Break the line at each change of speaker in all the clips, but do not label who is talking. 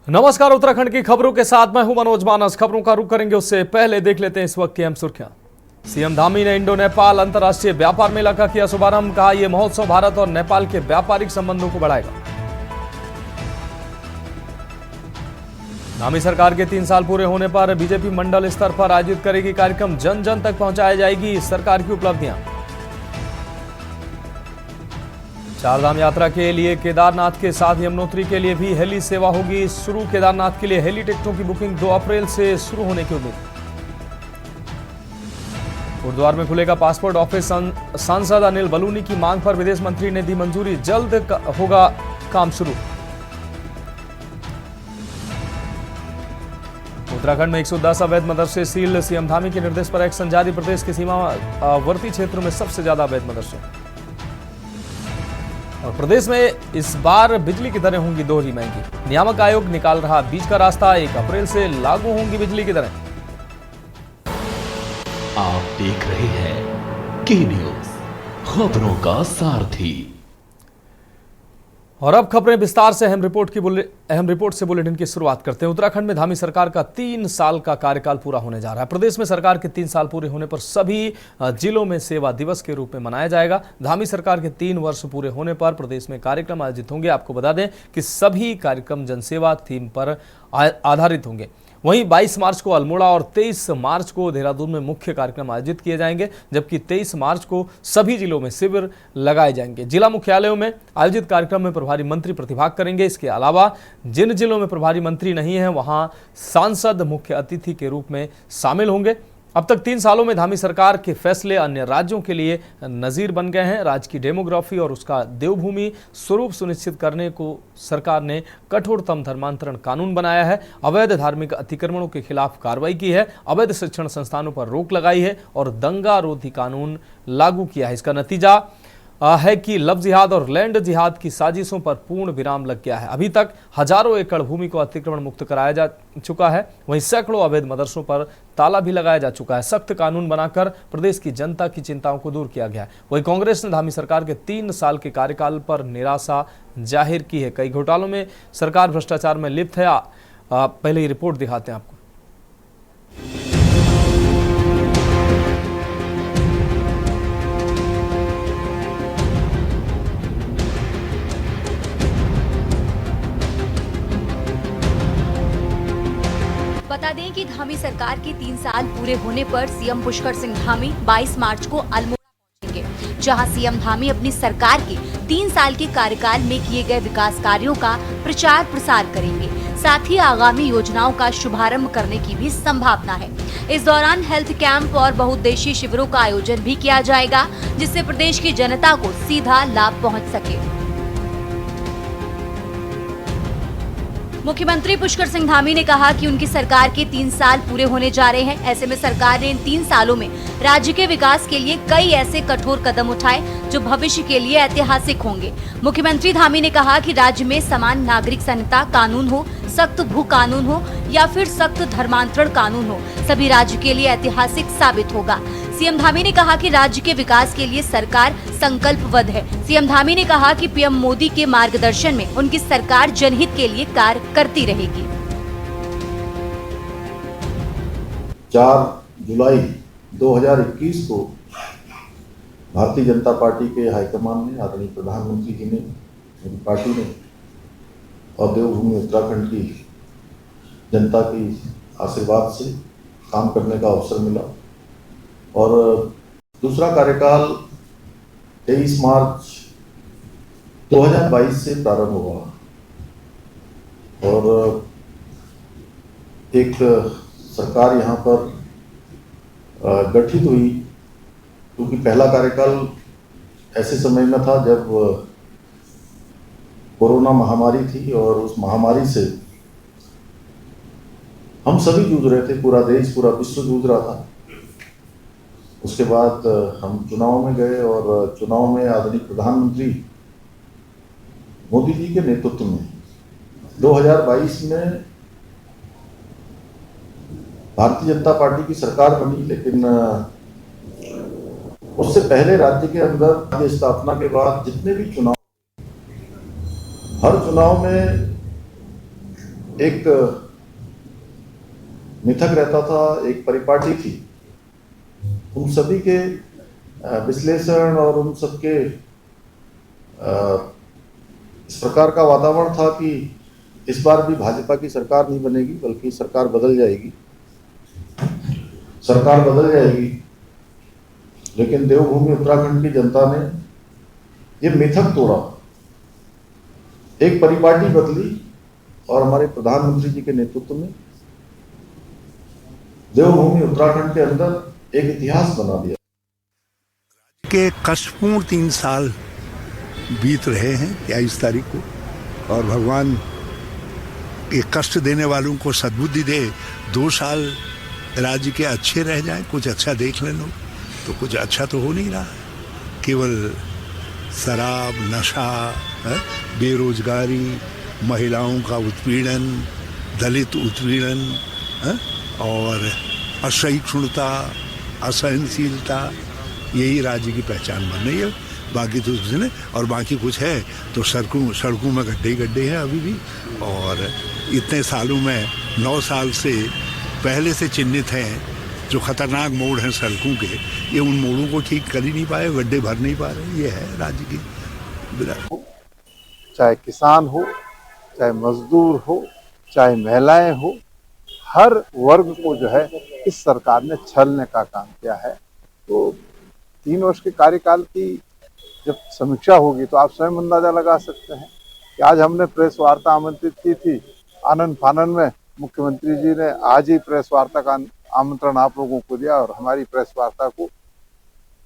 नमस्कार, उत्तराखंड की खबरों के साथ मैं हूं मनोज मानस। खबरों का रुख करेंगे उससे पहले देख लेते हैं इस वक्त की अहम सुर्खियां। सीएम धामी ने इंडो नेपाल अंतर्राष्ट्रीय व्यापार मेला का किया शुभारंभ। कहा यह महोत्सव भारत और नेपाल के व्यापारिक संबंधों को बढ़ाएगा। धामी सरकार के 3 साल पूरे होने पर बीजेपी मंडल स्तर पर आयोजित करेगी कार्यक्रम। जन जन तक पहुंचाई जाएगी सरकार की उपलब्धियां। चारधाम यात्रा के लिए केदारनाथ के साथ यमुनोत्री के लिए भी हेली सेवा होगी शुरू। केदारनाथ के लिए हेली टिकटों की बुकिंग 2 अप्रैल से शुरू होने की उम्मीद। हरिद्वार में खुलेगा पासपोर्ट ऑफिस। सांसद अनिल बलूनी की मांग पर विदेश मंत्री ने दी मंजूरी। जल्द होगा काम शुरू। उत्तराखंड में 110 अवैध मदरसे सील। सीएम धामी के निर्देश पर एक्शन जारी। प्रदेश के सीमावर्ती क्षेत्रों में सबसे ज्यादा अवैध मदरसे। और प्रदेश में इस बार बिजली की दरें होंगी दोहरी महंगी। नियामक आयोग निकाल रहा बीच का रास्ता। 1 अप्रैल से लागू होंगी बिजली की दरें।
आप देख रहे हैं के न्यूज, खबरों का सारथी।
और अब खबरें विस्तार से। अहम रिपोर्ट से बुलेटिन की शुरुआत करते हैं। उत्तराखंड में धामी सरकार का 3 साल का कार्यकाल पूरा होने जा रहा है। प्रदेश में सरकार के 3 साल पूरे होने पर सभी जिलों में सेवा दिवस के रूप में मनाया जाएगा। धामी सरकार के 3 वर्ष पूरे होने पर प्रदेश में कार्यक्रम आयोजित होंगे। आपको बता दें कि सभी कार्यक्रम जनसेवा थीम पर आधारित होंगे। वहीं 22 मार्च को अल्मोड़ा और 23 मार्च को देहरादून में मुख्य कार्यक्रम आयोजित किए जाएंगे, जबकि 23 मार्च को सभी जिलों में शिविर लगाए जाएंगे। जिला मुख्यालयों में आयोजित कार्यक्रम में प्रभारी मंत्री प्रतिभाग करेंगे। इसके अलावा जिन जिलों में प्रभारी मंत्री नहीं है वहां सांसद मुख्य अतिथि के रूप में शामिल होंगे। अब तक 3 सालों में धामी सरकार के फैसले अन्य राज्यों के लिए नजीर बन गए हैं। राज्य की डेमोग्राफी और उसका देवभूमि स्वरूप सुनिश्चित करने को सरकार ने कठोरतम धर्मांतरण कानून बनाया है। अवैध धार्मिक अतिक्रमणों के खिलाफ कार्रवाई की है। अवैध शिक्षण संस्थानों पर रोक लगाई है और दंगा रोधी कानून लागू किया है। इसका नतीजा है कि लव जिहाद और लैंड जिहाद की साजिशों पर पूर्ण विराम लग गया है। अभी तक हजारों एकड़ भूमि को अतिक्रमण मुक्त कराया जा चुका है। वहीं सैकड़ों अवैध मदरसों पर ताला भी लगाया जा चुका है। सख्त कानून बनाकर प्रदेश की जनता की चिंताओं को दूर किया गया है। वहीं कांग्रेस ने धामी सरकार के 3 साल के कार्यकाल पर निराशा जाहिर की है। कई घोटालों में सरकार भ्रष्टाचार में लिप्त है। पहले ही रिपोर्ट दिखाते हैं आपको।
बता दें कि धामी सरकार के 3 साल पूरे होने पर सीएम पुष्कर सिंह धामी 22 मार्च को अल्मोड़ा पहुंचेंगे, जहां सीएम धामी अपनी सरकार के 3 साल के कार्यकाल में किए गए विकास कार्यों का प्रचार प्रसार करेंगे। साथ ही आगामी योजनाओं का शुभारंभ करने की भी संभावना है। इस दौरान हेल्थ कैंप और बहुउद्देशीय शिविरों का आयोजन भी किया जाएगा, जिससे प्रदेश की जनता को सीधा लाभ पहुँच सके। मुख्यमंत्री पुष्कर सिंह धामी ने कहा कि उनकी सरकार के 3 साल पूरे होने जा रहे हैं। ऐसे में सरकार ने इन 3 सालों में राज्य के विकास के लिए कई ऐसे कठोर कदम उठाए जो भविष्य के लिए ऐतिहासिक होंगे। मुख्यमंत्री धामी ने कहा कि राज्य में समान नागरिक संहिता कानून हो, सख्त भू कानून हो या फिर सख्त धर्मांतरण कानून हो, सभी राज्य के लिए ऐतिहासिक साबित होगा। सीएम धामी ने कहा कि राज्य के विकास के लिए सरकार संकल्पबद्ध है। सीएम धामी ने कहा कि पीएम मोदी के मार्गदर्शन में उनकी सरकार जनहित के लिए कार्य करती रहेगी।
4 जुलाई 2021 को भारतीय जनता पार्टी के हाईकमान ने, आदरणीय प्रधानमंत्री जी ने, मेरी पार्टी ने और देवभूमि उत्तराखंड की जनता की आशीर्वाद से काम करने का अवसर मिला। और दूसरा कार्यकाल 23 मार्च 2022 से प्रारंभ हुआ और एक सरकार यहाँ पर गठित हुई, क्योंकि पहला कार्यकाल ऐसे समय में था जब कोरोना महामारी थी और उस महामारी से हम सभी जूझ रहे थे, पूरा देश, पूरा विश्व जूझ रहा था। उसके बाद हम चुनाव में गए और चुनाव में आदरणीय प्रधानमंत्री मोदी जी के नेतृत्व में 2022 में भारतीय जनता पार्टी की सरकार बनी। लेकिन उससे पहले राज्य के अंदर राज्य स्थापना के बाद जितने भी चुनाव, हर चुनाव में एक मिथक रहता था, एक परिपाटी थी, उन सभी के विश्लेषण और उन सबके इस प्रकार का वातावरण था कि इस बार भी भाजपा की सरकार नहीं बनेगी, बल्कि सरकार बदल जाएगी, सरकार बदल जाएगी। लेकिन देवभूमि उत्तराखंड की जनता ने ये मिथक तोड़ा, एक परिपाटी बदली और हमारे प्रधानमंत्री जी के नेतृत्व में देवभूमि उत्तराखंड के अंदर एक इतिहास बना दिया।
के कष्टपूर्ण 3 साल बीत रहे हैं 23 तारीख को, और भगवान ये कष्ट देने वालों को सद्बुद्धि दे, 2 साल राज्य के अच्छे रह जाएं, कुछ अच्छा देख लें लोग। तो कुछ अच्छा तो हो नहीं रहा है, केवल शराब, नशा, बेरोजगारी, महिलाओं का उत्पीड़न, दलित उत्पीड़न और असहिष्णुता, असहनशीलता, यही राज्य की पहचान बन रही है। बाकी तो कुछ नहीं, और बाकी कुछ है तो सड़कों में गड्ढे ही गड्ढे हैं अभी भी। और इतने सालों में 9 साल से पहले से चिन्हित हैं जो खतरनाक मोड़ हैं सड़कों के, ये उन मोड़ों को ठीक कर ही नहीं पाए, गड्ढे भर नहीं पा रहे। ये है राज्य की विरासत।
चाहे किसान हो, चाहे मजदूर हो, चाहे महिलाएं हो, हर वर्ग को जो है इस सरकार ने छलने का काम किया है। तो 3 वर्ष के कार्यकाल की जब समीक्षा होगी तो आप स्वयं अंदाजा लगा सकते हैं कि आज हमने प्रेस वार्ता आमंत्रित की थी, आनन फानन में मुख्यमंत्री जी ने आज ही प्रेस वार्ता का आमंत्रण आप लोगों को दिया और हमारी प्रेस वार्ता को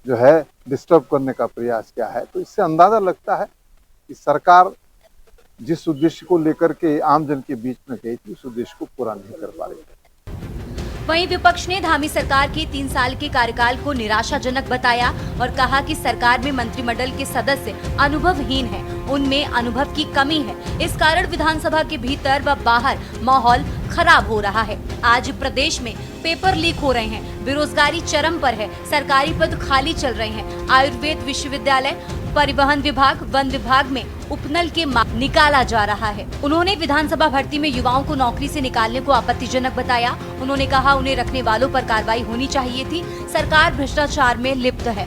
जो है डिस्टर्ब करने का प्रयास किया है। तो इससे अंदाजा लगता है कि सरकार जिस उद्देश्य को लेकर के आम जन के बीच में गई थी, उस उद्देश्य को पूरा नहीं कर पा रही।
वहीं विपक्ष ने धामी सरकार के 3 साल के कार्यकाल को निराशाजनक बताया और कहा कि सरकार में मंत्रिमंडल के सदस्य अनुभवहीन हैं, उनमें अनुभव की कमी है। इस कारण विधानसभा के भीतर व बाहर माहौल खराब हो रहा है। आज प्रदेश में पेपर लीक हो रहे हैं, बेरोजगारी चरम पर है, सरकारी पद खाली चल रहे हैं। आयुर्वेद विश्वविद्यालय, परिवहन विभाग, वन विभाग में उपनल के मार्ग निकाला जा रहा है। उन्होंने विधानसभा भर्ती में युवाओं को नौकरी से निकालने को आपत्तिजनक बताया। उन्होंने कहा उन्हें रखने वालों पर कार्रवाई होनी चाहिए थी, सरकार भ्रष्टाचार में लिप्त है।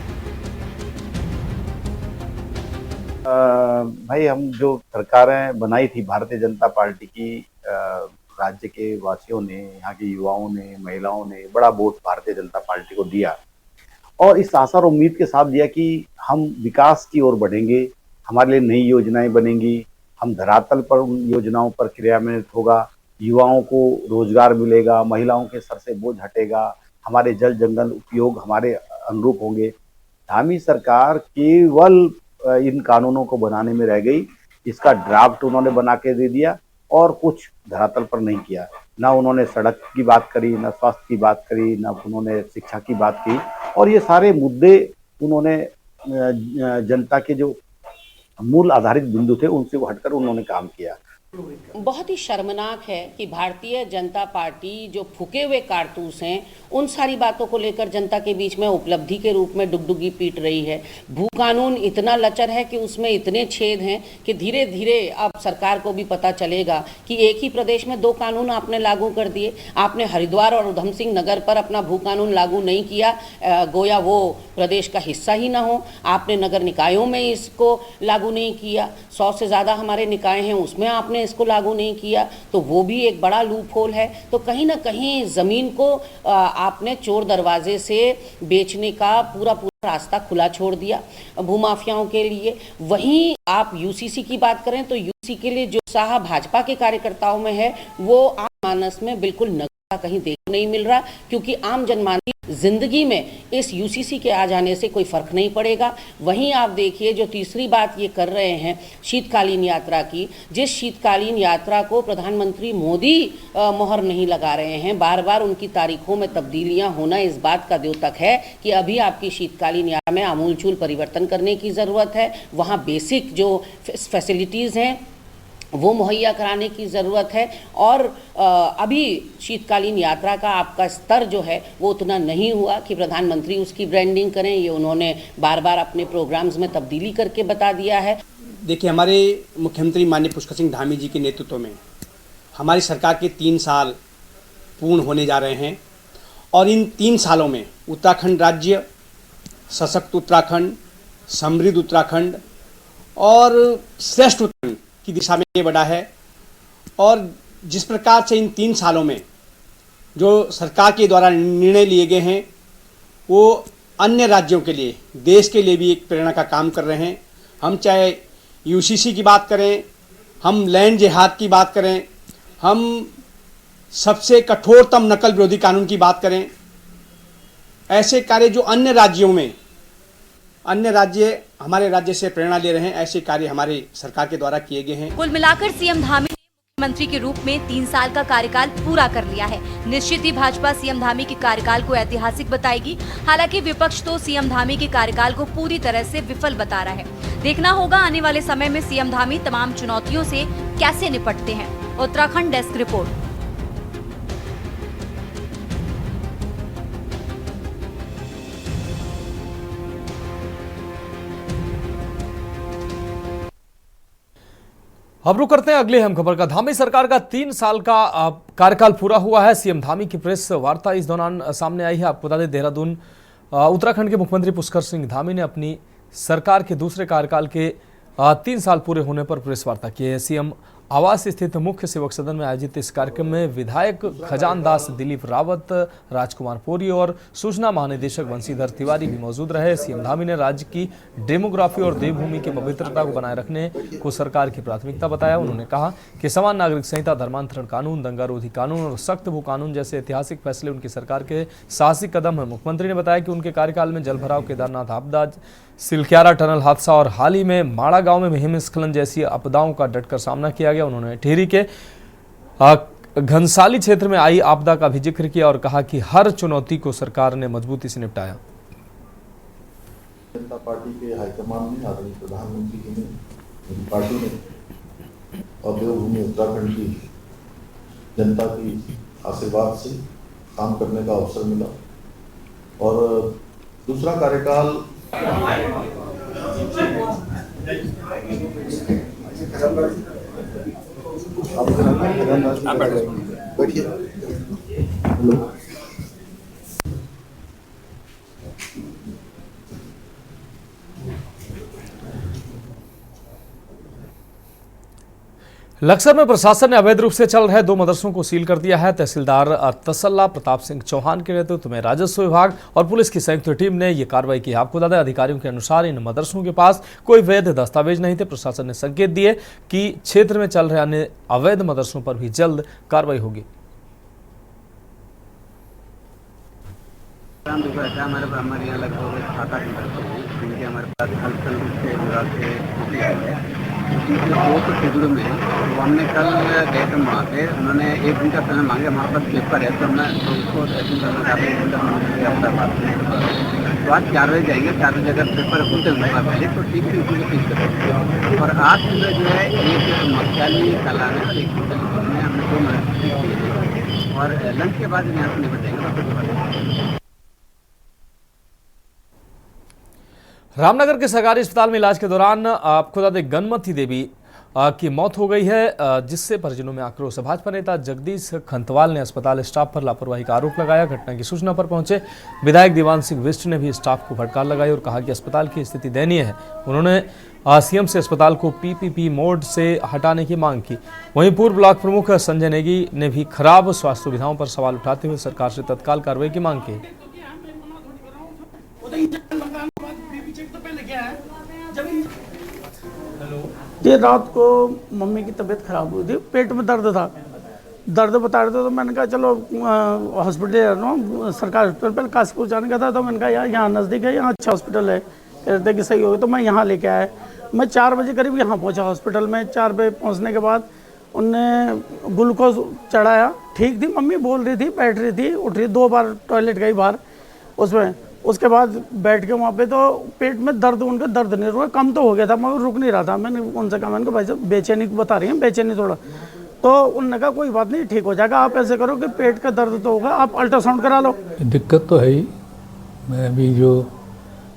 भाई, हम जो सरकारें बनाई थी भारतीय जनता पार्टी की, राज्य के वासियों ने, यहाँ के युवाओं ने, महिलाओं ने बड़ा वोट भारतीय जनता पार्टी को दिया और इस आशा और उम्मीद के साथ दिया कि हम विकास की ओर बढ़ेंगे, हमारे लिए नई योजनाएं बनेंगी, हम धरातल पर उन योजनाओं पर क्रियान्वित होगा, युवाओं को रोजगार मिलेगा, महिलाओं के सर से बोझ हटेगा, हमारे जल जंगल उपयोग हमारे अनुरूप होंगे। धामी सरकार केवल इन कानूनों को बनाने में रह गई, इसका ड्राफ्ट उन्होंने बना के दे दिया और कुछ धरातल पर नहीं किया। ना उन्होंने सड़क की बात करी, ना स्वास्थ्य की बात करी, ना उन्होंने शिक्षा की बात की, और ये सारे मुद्दे उन्होंने जनता के जो मूल आधारित बिंदु थे उनसे हटकर उन्होंने काम किया।
बहुत ही शर्मनाक है कि भारतीय जनता पार्टी जो फूके हुए कारतूस हैं उन सारी बातों को लेकर जनता के बीच में उपलब्धि के रूप में डुगडुगी पीट रही है। भू कानून इतना लचर है कि उसमें इतने छेद हैं कि धीरे धीरे अब सरकार को भी पता चलेगा कि एक ही प्रदेश में 2 कानून आपने लागू कर दिए। आपने हरिद्वार और उधम सिंह नगर पर अपना भू कानून लागू नहीं किया, गोया वो प्रदेश का हिस्सा ही ना हो। आपने नगर निकायों में इसको लागू नहीं किया, 100 से ज़्यादा हमारे निकाय हैं उसमें आपने इसको लागू नहीं किया, तो वो भी एक बड़ा लूप होल है। तो कहीं ना कहीं ज़मीन को आपने चोर दरवाजे से बेचने का पूरा रास्ता खुला छोड़ दिया भूमाफियाओं के लिए। वहीं आप यूसीसी की बात करें तो यूसी के लिए जो उत्साह भाजपा के कार्यकर्ताओं में है वो आम मानस में बिल्कुल नगदा कहीं देखने नहीं मिल रहा, क्योंकि आम जनमानस जिंदगी में इस यूसीसी के आ जाने से कोई फर्क नहीं पड़ेगा। वहीं आप देखिए जो तीसरी बात ये कर रहे हैं शीतकालीन यात्रा की, जिस शीतकालीन यात्रा को प्रधानमंत्री मोदी मोहर नहीं लगा रहे हैं, बार बार उनकी तारीखों में तब्दीलियां होना इस बात का द्योतक है कि अभी आपकी शीतकालीन यात्रा में आमूलचूल परिवर्तन करने की ज़रूरत है। वहाँ बेसिक जो फैसिलिटीज़ हैं वो मुहैया कराने की ज़रूरत है, और अभी शीतकालीन यात्रा का आपका स्तर जो है वो उतना नहीं हुआ कि प्रधानमंत्री उसकी ब्रांडिंग करें। ये उन्होंने बार बार अपने प्रोग्राम्स में तब्दीली करके बता दिया है।
देखिए, हमारे मुख्यमंत्री माननीय पुष्कर सिंह धामी जी के नेतृत्व में हमारी सरकार के 3 साल पूर्ण होने जा रहे हैं और इन 3 सालों में उत्तराखंड राज्य सशक्त उत्तराखंड, समृद्ध उत्तराखंड और श्रेष्ठ उत्तराखंड की दिशा में ये बढ़ा है। और जिस प्रकार से इन 3 सालों में जो सरकार के द्वारा निर्णय लिए गए हैं वो अन्य राज्यों के लिए, देश के लिए भी एक प्रेरणा का काम कर रहे हैं। हम चाहे यूसीसी की बात करें, हम लैंड जिहाद की बात करें, हम सबसे कठोरतम नकल विरोधी कानून की बात करें, ऐसे कार्य जो अन्य राज्यों में, अन्य राज्य हमारे राज्य से प्रेरणा ले रहे हैं, ऐसे कार्य हमारी सरकार के द्वारा किए गए हैं।
कुल मिलाकर सीएम धामी ने मुख्यमंत्री के रूप में 3 साल का कार्यकाल पूरा कर लिया है। निश्चित ही भाजपा सीएम धामी के कार्यकाल को ऐतिहासिक बताएगी। हालांकि विपक्ष तो सीएम धामी के कार्यकाल को पूरी तरह से विफल बता रहा है। देखना होगा आने वाले समय में सीएम धामी तमाम चुनौतियों से कैसे निपटते हैं। Uttarakhand desk report.
अब रुक करते हैं अगली अहम खबर का। धामी सरकार का 3 साल का कार्यकाल पूरा हुआ है। सीएम धामी की प्रेस वार्ता इस दौरान सामने आई है। आपको बता दें, देहरादून उत्तराखंड के मुख्यमंत्री पुष्कर सिंह धामी ने अपनी सरकार के दूसरे कार्यकाल के 3 साल पूरे होने पर प्रेस वार्ता की है। सीएम आवास स्थित मुख्य सेवक सदन में आयोजित इस कार्यक्रम में विधायक खजान दास दिलीप रावत, राजकुमार पोरी और सूचना महानिदेशक बंशीधर तिवारी भी मौजूद रहे। सीएम धामी ने राज्य की डेमोग्राफी और देवभूमि की पवित्रता को बनाए रखने को सरकार की प्राथमिकता बताया। उन्होंने कहा कि समान नागरिक संहिता, धर्मांतरण कानून, दंगारोधी कानून और सख्त भू कानून जैसे ऐतिहासिक फैसले उनकी सरकार के साहसिक कदम है। मुख्यमंत्री ने बताया कि उनके कार्यकाल में जलभराव, केदारनाथ आपदा, सिलक्यारा टनल हादसा और हाल ही में माड़ा गांव में हिमस्खलन जैसी आपदाओं का डटकर सामना किया गया। उन्होंने टिहरी के घनसाली क्षेत्र में आई आपदा का भी जिक्र किया और कहा कि हर चुनौती को सरकार ने मजबूती से निपटाया।
जनता पार्टी के हाईकमान ने, आदरणीय प्रधानमंत्री जी ने, मेरी पार्टी ने और देवभूमि उत्तराखंड की जनता की आशीर्वाद से काम करने का अवसर मिला। और दूसरा कार्यकाल बैठिए।
लक्सर में प्रशासन ने अवैध रूप से चल रहे 2 मदरसों को सील कर दिया है। तहसीलदार तसल्ला प्रताप सिंह चौहान के नेतृत्व में राजस्व विभाग और पुलिस की संयुक्त टीम ने यह कार्रवाई की। आपको बता दें, अधिकारियों के अनुसार इन मदरसों के पास कोई वैध दस्तावेज नहीं थे। प्रशासन ने संकेत दिए कि क्षेत्र में चल रहे अन्य अवैध मदरसों पर भी जल्द कार्रवाई होगी।
हमारे ब्राह्मण यहाँ लगभग 7-8 मदरसे हैं जिनके हमारे पास हल्कल के विभाग से पिछले 2 शेड्यूल में तो हमने कल गए थे वहाँ पे। उन्होंने 1 दिन का समय मांगे। हमारे पास पेपर है तो हमने उसको सेटिंग करना चाहते हैं। 1 घंटा अपना बात तो आज 4 बजे जाएंगे। 4 बजे अगर पेपर खुलते होगा पहले तो ठीक है, उसमें फीस करेंगे। और आज सुबह जो है एक मक्याली कला में और एक में हमने 2 मिनट और लंच के बाद यहाँ से निपट जाएंगे।
रामनगर के सरकारी अस्पताल में इलाज के दौरान आपको बता दें, गनमती देवी की मौत हो गई है, जिससे परिजनों में आक्रोश है। भाजपा नेता जगदीश खंतवाल ने अस्पताल स्टाफ पर लापरवाही का आरोप लगाया। घटना की सूचना पर पहुंचे विधायक दीवान सिंह बिष्ट ने भी स्टाफ को फटकार लगाई और कहा कि अस्पताल की स्थिति दयनीय है। उन्होंने सीएम से अस्पताल को पीपीपी मोड से हटाने की मांग की। वहीं पूर्व ब्लॉक प्रमुख संजय नेगी ने भी खराब स्वास्थ्य सुविधाओं पर सवाल उठाते हुए सरकार से तत्काल कार्रवाई की मांग की।
ये रात को मम्मी की तबीयत खराब हुई थी, पेट में दर्द था, दर्द बता रहे थे तो मैंने कहा चलो हॉस्पिटल सरकारी हॉस्पिटल पर काशीपुर जाने का था। तो मैंने कहा यार यहाँ नज़दीक है, यहाँ अच्छा हॉस्पिटल है, कह रहे थे कि सही होगा। तो मैं यहाँ लेके आया। मैं 4 बजे करीब यहाँ पहुँचा हॉस्पिटल में। 4 बजे पहुँचने के बाद उनने ग्लूकोज चढ़ाया, ठीक थी, मम्मी बोल रही थी, बैठ रही थी, उठ रही, 2 बार टॉयलेट गई बाहर उसमें। उसके बाद बैठ के वहाँ पे तो पेट में दर्द, उनका दर्द नहीं रुका, कम तो हो गया था मगर रुक नहीं रहा था। मैंने उनसे कहा, मैंने कहा भाई साहब बेचैनी बता रही हैं, बेचैनी थोड़ा। तो उन्होंने कहा कोई बात नहीं, ठीक हो जाएगा, आप ऐसे करो कि पेट का दर्द तो होगा, आप अल्ट्रासाउंड करा लो।
दिक्कत तो है ही। मैं अभी जो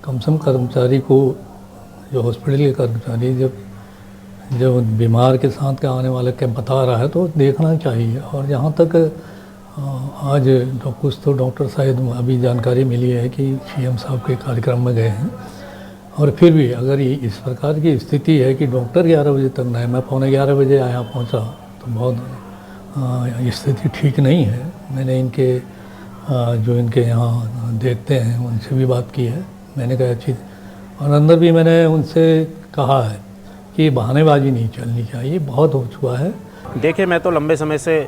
कम से कम कर्मचारी को, जो हॉस्पिटल के कर्मचारी जब जो बीमार के साथ के आने वाले के बता रहा है तो देखना चाहिए। और जहाँ तक आज कुछ तो डॉक्टर साहब अभी जानकारी मिली है कि सीएम साहब के कार्यक्रम में गए हैं, और फिर भी अगर ये इस प्रकार की स्थिति है कि डॉक्टर 11 बजे तक नहीं, मैं 11:15 बजे यहाँ पहुँचा, तो बहुत स्थिति ठीक नहीं है। मैंने इनके जो इनके यहाँ देखते हैं उनसे भी बात की है, मैंने कहा अच्छी, और अंदर भी मैंने उनसे कहा है कि बहानेबाजी नहीं चलनी चाहिए, बहुत हो चुका है।
देखिए, मैं तो लंबे समय से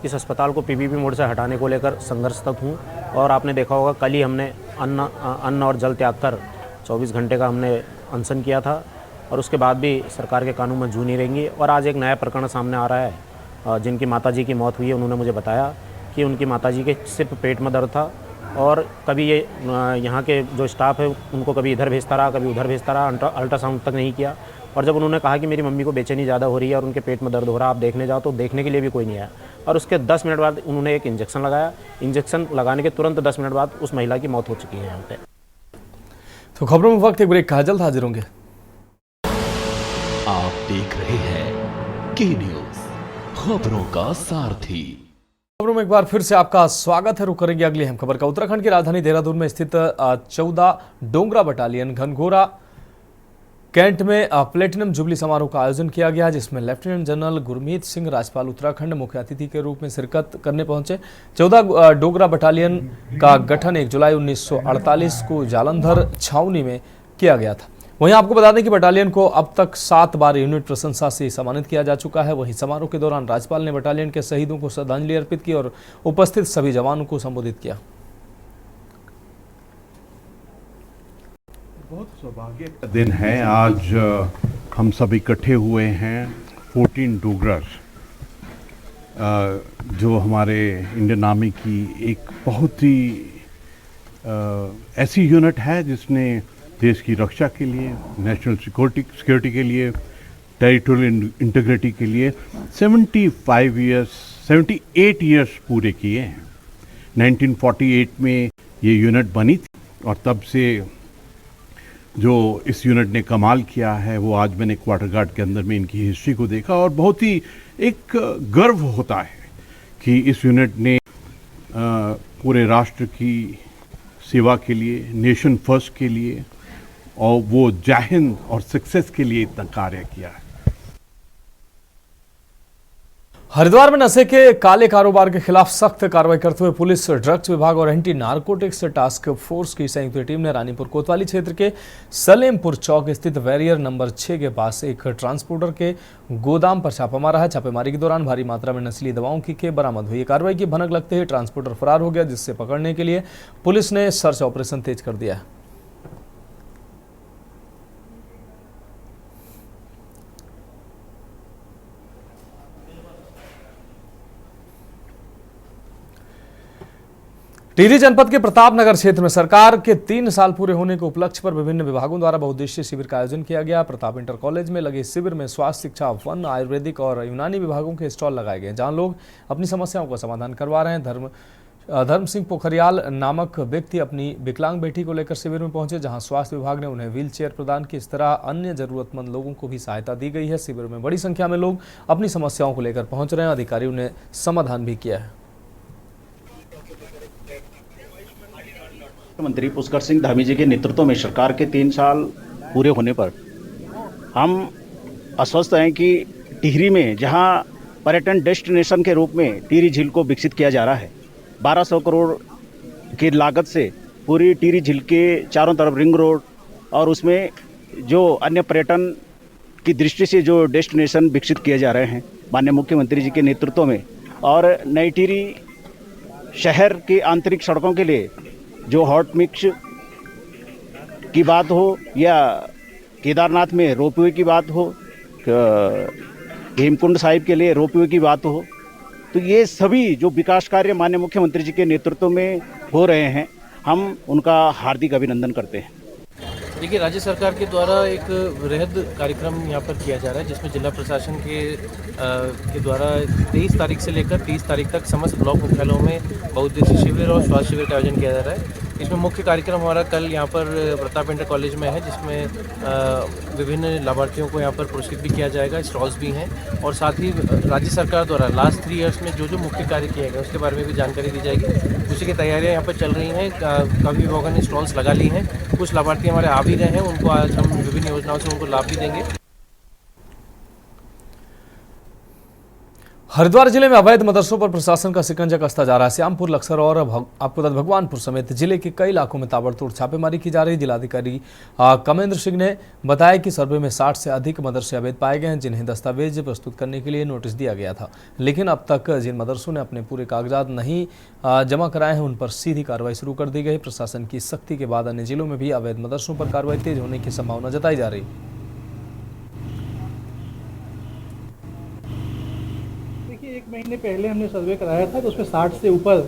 इस अस्पताल को पीपीपी मोड से हटाने को लेकर संघर्षरत हूँ, और आपने देखा होगा कल ही हमने अन्न और जल त्याग कर 24 घंटे का हमने अनशन किया था, और उसके बाद भी सरकार के कानून में जू नहीं रहेंगी। और आज एक नया प्रकरण सामने आ रहा है, जिनकी माताजी की मौत हुई है, उन्होंने मुझे बताया कि उनकी माताजी के सिर्फ पेट में दर्द था, और कभी ये यहाँ के जो स्टाफ है उनको कभी इधर भेजता रहा, कभी उधर भेजता रहा, अल्ट्रासाउंड तक नहीं किया। और जब उन्होंने कहा कि मेरी मम्मी को बेचैनी ज़्यादा हो रही है और उनके पेट में दर्द हो रहा है, आप देखने जाओ, तो देखने के लिए भी कोई नहीं आया। और उसके 10 मिनट बाद उन्होंने एक इंजेक्शन लगाया, इंजेक्शन लगाने के तुरंत 10 मिनट बाद उस महिला की मौत हो चुकी है यहाँ पे।
तो खबरों में वक्त एक ब्रेक का, जल्द हाजिर होंगे।
आप देख रहे हैं के न्यूज, खबरों का सारथी।
खबरों में एक बार फिर से आपका स्वागत है। रुक करेंगे अगली अहम खबर का। उत्तराखंड की राजधानी देहरादून में स्थित 14 डोगरा बटालियन घनघोरा कैंट में प्लेटिनम जुबली समारोह का आयोजन किया गया, जिसमें लेफ्टिनेंट जनरल गुरमीत सिंह राज्यपाल उत्तराखंड मुख्य अतिथि के रूप में शिरकत करने पहुंचे। 14 डोगरा बटालियन का गठन 1 जुलाई 1948 को जालंधर छावनी में किया गया था। वहीं आपको बता दें कि बटालियन को अब तक 7 बार यूनिट प्रशंसा से सम्मानित किया जा चुका है। वहीं समारोह के दौरान राज्यपाल ने बटालियन के शहीदों को श्रद्धांजलि अर्पित की और उपस्थित सभी जवानों को संबोधित किया।
बहुत सौभाग्य का दिन है आज, हम सब इकट्ठे हुए हैं 14 डोगरर, जो हमारे इंडियन आर्मी की एक बहुत ही ऐसी यूनिट है जिसने देश की रक्षा के लिए, नेशनल सिक्योरिटी के लिए, टेरिटोरियल इंटीग्रिटी के लिए 78 ईयर्स पूरे किए हैं। 1948 में ये यूनिट बनी थी, और तब से जो इस यूनिट ने कमाल किया है वो आज मैंने क्वार्टर गार्ड के अंदर में इनकी हिस्ट्री को देखा, और बहुत ही एक गर्व होता है कि इस यूनिट ने पूरे राष्ट्र की सेवा के लिए, नेशन फर्स्ट के लिए, और वो जय हिंद और सक्सेस के लिए इतना कार्य किया है।
हरिद्वार में नशे के काले कारोबार के खिलाफ सख्त कार्रवाई करते हुए पुलिस, ड्रग्स विभाग और एंटी नारकोटिक्स टास्क फोर्स की संयुक्त टीम ने रानीपुर कोतवाली क्षेत्र के सलेमपुर चौक स्थित बैरियर नंबर 6 के पास एक ट्रांसपोर्टर के गोदाम पर छापा मारा है। छापेमारी के दौरान भारी मात्रा में नस्ली दवाओं की खेप बरामद हुई। कार्रवाई की भनक लगते ही ट्रांसपोर्टर फरार हो गया, जिससे पकड़ने के लिए पुलिस ने सर्च ऑपरेशन तेज कर दिया है। टिहरी जनपद के प्रतापनगर क्षेत्र में सरकार के 3 साल पूरे होने के उपलक्ष्य पर विभिन्न विभागों द्वारा बहुउद्देशीय शिविर का आयोजन किया गया। प्रताप इंटर कॉलेज में लगे शिविर में स्वास्थ्य, शिक्षा, वन, आयुर्वेदिक और यूनानी विभागों के स्टॉल लगाए गए, जहां लोग अपनी समस्याओं का समाधान करवा रहे हैं। धर्म सिंह पोखरियाल नामक व्यक्ति अपनी विकलांग बेटी को लेकर शिविर में पहुंचे, जहां स्वास्थ्य विभाग ने उन्हें व्हील चेयर प्रदान की। इस तरह अन्य जरूरतमंद लोगों को भी सहायता दी गई है। शिविर में बड़ी संख्या में लोग अपनी समस्याओं को लेकर पहुंच रहे हैं। अधिकारियों ने समाधान भी किया है।
मंत्री पुष्कर सिंह धामी जी के नेतृत्व में सरकार के 3 साल पूरे होने पर हम आश्वस्त हैं कि टिहरी में जहां पर्यटन डेस्टिनेशन के रूप में टिहरी झील को विकसित किया जा रहा है, 1200 करोड़ की लागत से पूरी टिहरी झील के चारों तरफ रिंग रोड और उसमें जो अन्य पर्यटन की दृष्टि से जो डेस्टिनेशन विकसित किए जा रहे हैं माननीय मुख्यमंत्री जी के नेतृत्व में, और नई टिहरी शहर की आंतरिक सड़कों के लिए जो हॉट मिक्स की बात हो या केदारनाथ में रोपवे की बात हो, हेमकुंड साहिब के लिए रोपवे की बात हो, तो ये सभी जो विकास कार्य माननीय मुख्यमंत्री जी के नेतृत्व में हो रहे हैं, हम उनका हार्दिक अभिनंदन करते हैं।
देखिए, राज्य सरकार के द्वारा एक वृहद कार्यक्रम यहाँ पर किया जा रहा है, जिसमें जिला प्रशासन के द्वारा 23 तारीख से लेकर 30 तारीख तक समस्त ब्लॉक मुख्यालयों में बहुउद्देशीय शिविर और स्वास्थ्य शिविर का आयोजन किया जा रहा है। इसमें मुख्य कार्यक्रम हमारा कल यहाँ पर प्रताप इंटर कॉलेज में है, जिसमें विभिन्न लाभार्थियों को यहाँ पर पुरस्कृत भी किया जाएगा, स्टॉल्स भी हैं, और साथ ही राज्य सरकार द्वारा लास्ट 3 इयर्स में जो जो मुख्य कार्य किए गए उसके बारे में भी जानकारी दी जाएगी। उसी की तैयारियाँ यहाँ पर चल रही हैं। काफ़ी विभागों ने स्टॉल्स लगा ली हैं, कुछ लाभार्थी हमारे आ भी रहे हैं, उनको आज हम विभिन्न योजनाओं से उनको लाभ भी देंगे।
हरिद्वार जिले में अवैध मदरसों पर प्रशासन का शिकंजा कसता जा रहा है। श्यामपुर, लक्सर और आपको बता भगवानपुर समेत जिले के कई इलाकों में ताबड़तोड़ छापेमारी की जा रही है। जिलाधिकारी कमेंद्र सिंह ने बताया कि सर्वे में 60 से अधिक मदरसे अवैध पाए गए हैं, जिन्हें दस्तावेज प्रस्तुत करने के लिए नोटिस दिया गया था, लेकिन अब तक जिन मदरसों ने अपने पूरे कागजात नहीं जमा कराए हैं उन पर सीधी कार्रवाई शुरू कर दी गई। प्रशासन की सख्ती के बाद अन्य जिलों में भी अवैध मदरसों पर कार्रवाई तेज होने की संभावना जताई जा रही है।
एक महीने पहले हमने सर्वे कराया था तो उसमें 60 से ऊपर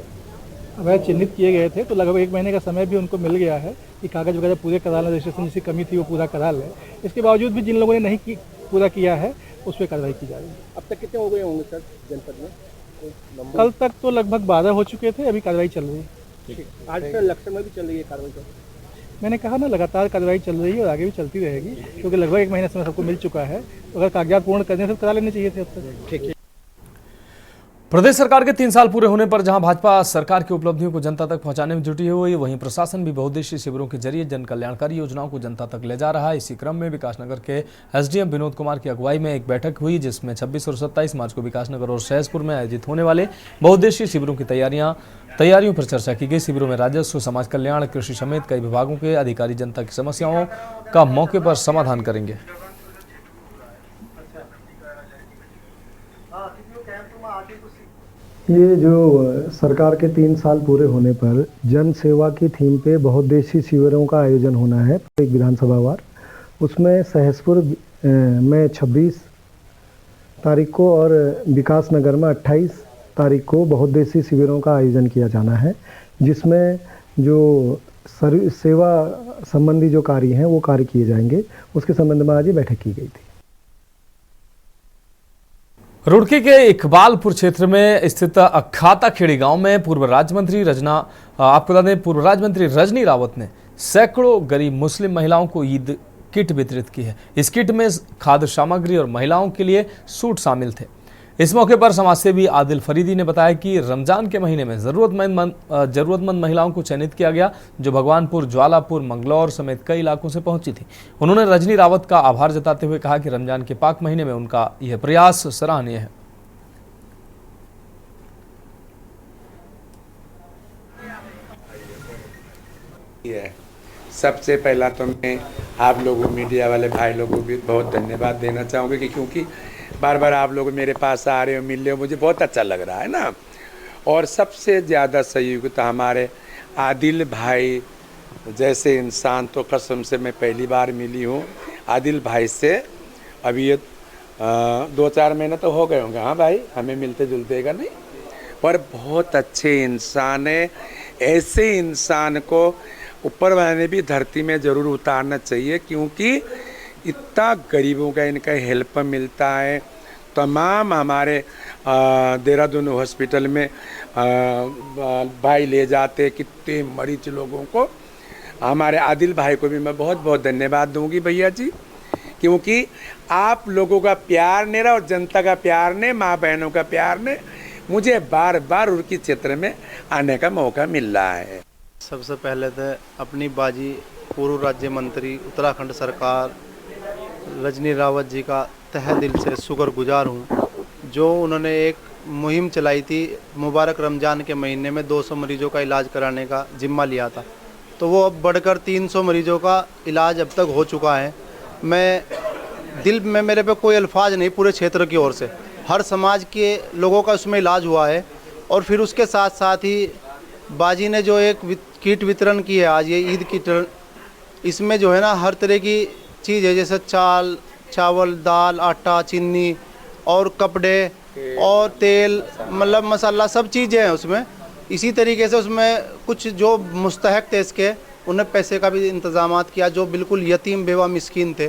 अवैध चिन्हित किए गए थे, तो लगभग 1 महीने का समय भी उनको मिल गया है कि कागज वगैरह पूरे करा लें, रजिस्ट्रेशन जिसकी कमी थी वो पूरा करा लें। इसके बावजूद भी जिन लोगों ने नहीं पूरा किया है उस पर कार्रवाई की जा रही है।
अब तक कितने हो गए होंगे सर जनपद में?
कल तक तो लगभग 12 हो चुके थे, अभी कार्रवाई चल रही है।
आज फिर लक्ष्य में भी चल रही है कार्रवाई?
मैंने कहा ना, लगातार कार्रवाई चल रही है और आगे भी चलती रहेगी, क्योंकि लगभग 1 महीने समय सबको मिल चुका है। अगर कागजात पूर्ण करने से करा लेने चाहिए थे अब तक। ठीक है।
प्रदेश सरकार के 3 साल पूरे होने पर जहां भाजपा सरकार की उपलब्धियों को जनता तक पहुंचाने में जुटी हुई है, वहीं प्रशासन भी बहुउद्देशीय शिविरों के जरिए जन कल्याणकारी योजनाओं को जनता तक ले जा रहा है। इसी क्रम में विकासनगर के एसडीएम विनोद कुमार की अगुवाई में एक बैठक हुई, जिसमें 26 और 27 मार्च को विकासनगर और सहसपुर में आयोजित होने वाले बहुउद्देशीय शिविरों की तैयारियों पर चर्चा की गई। शिविरों में राजस्व, समाज कल्याण, कृषि समेत कई विभागों के अधिकारी जनता की समस्याओं का मौके पर समाधान करेंगे।
ये जो सरकार के 3 साल पूरे होने पर जन सेवा की थीम पे बहुउद्देशीय शिविरों का आयोजन होना है एक विधानसभा वार। उसमें सहसपुर में 26 तारीख को और विकासनगर में 28 तारीख को बहुउद्देशीय शिविरों का आयोजन किया जाना है, जिसमें जो सेवा संबंधी जो कार्य हैं वो कार्य किए जाएंगे। उसके संबंध में आज ये बैठक की गई थी।
रुड़की के इकबालपुर क्षेत्र में स्थित खाताखेड़ी गांव में पूर्व राज्य मंत्री रजनी रावत ने सैकड़ों गरीब मुस्लिम महिलाओं को ईद किट वितरित की है। इस किट में खाद्य सामग्री और महिलाओं के लिए सूट शामिल थे। इस मौके पर समाजसेवी आदिल फरीदी ने बताया कि रमजान के महीने में जरूरतमंद महिलाओं को चयनित किया गया, जो भगवानपुर, ज्वालापुर, मंगलौर समेत कई इलाकों से पहुंची थी। उन्होंने रजनी रावत का आभार जताते हुए कहा कि रमजान के पाक महीने में उनका यह प्रयास सराहनीय है।
सबसे पहला तो मैं आप लोगों मीडिया वाले भाई लोगों को भी बहुत धन्यवाद देना चाहूँगा कि क्योंकि बार बार आप लोग मेरे पास आ रहे हो, मिल रहे हो, मुझे बहुत अच्छा लग रहा है ना। और सबसे ज़्यादा सहयोग तो हमारे आदिल भाई जैसे इंसान तो कसम से मैं पहली बार मिली हूँ आदिल भाई से। अभी ये 2-4 महीने तो हो गए होंगे, हाँ भाई, हमें मिलते जुलते का नहीं, पर बहुत अच्छे इंसान है। ऐसे इंसान को ऊपर वाले ने भी धरती में ज़रूर उतारना चाहिए, क्योंकि इतना गरीबों का इनका हेल्प मिलता है। तमाम हमारे देहरादून हॉस्पिटल में भाई ले जाते कितने मरीज लोगों को। हमारे आदिल भाई को भी मैं बहुत बहुत धन्यवाद दूंगी भैया जी, क्योंकि आप लोगों का प्यार ने और जनता का प्यार ने, माँ बहनों का प्यार ने मुझे बार बार रुड़की क्षेत्र में आने का मौका मिल रहा है।
सबसे पहले तो अपनी बाजी पूर्व राज्य मंत्री उत्तराखंड सरकार रजनी रावत जी का तहे दिल से शुक्रगुजार हूँ, जो उन्होंने एक मुहिम चलाई थी मुबारक रमज़ान के महीने में 200 मरीजों का इलाज कराने का जिम्मा लिया था। तो वो अब बढ़कर 300 मरीजों का इलाज अब तक हो चुका है। मैं दिल में मेरे पे कोई अल्फाज नहीं, पूरे क्षेत्र की ओर से हर समाज के लोगों का उसमें इलाज हुआ है। और फिर उसके साथ साथ ही बाजी ने जो एक किट वितरण की है आज, ये ईद किट, इसमें जो है ना हर तरह की चीज़ है, जैसे चावल, दाल, आटा, चीनी और कपड़े और तेल, मतलब मसाला, सब चीज़ें हैं उसमें। इसी तरीके से उसमें कुछ जो मुस्तहक थे इसके, उन्हें पैसे का भी इंतज़ाम किया, जो बिल्कुल यतीम बेवा मिस्कीन थे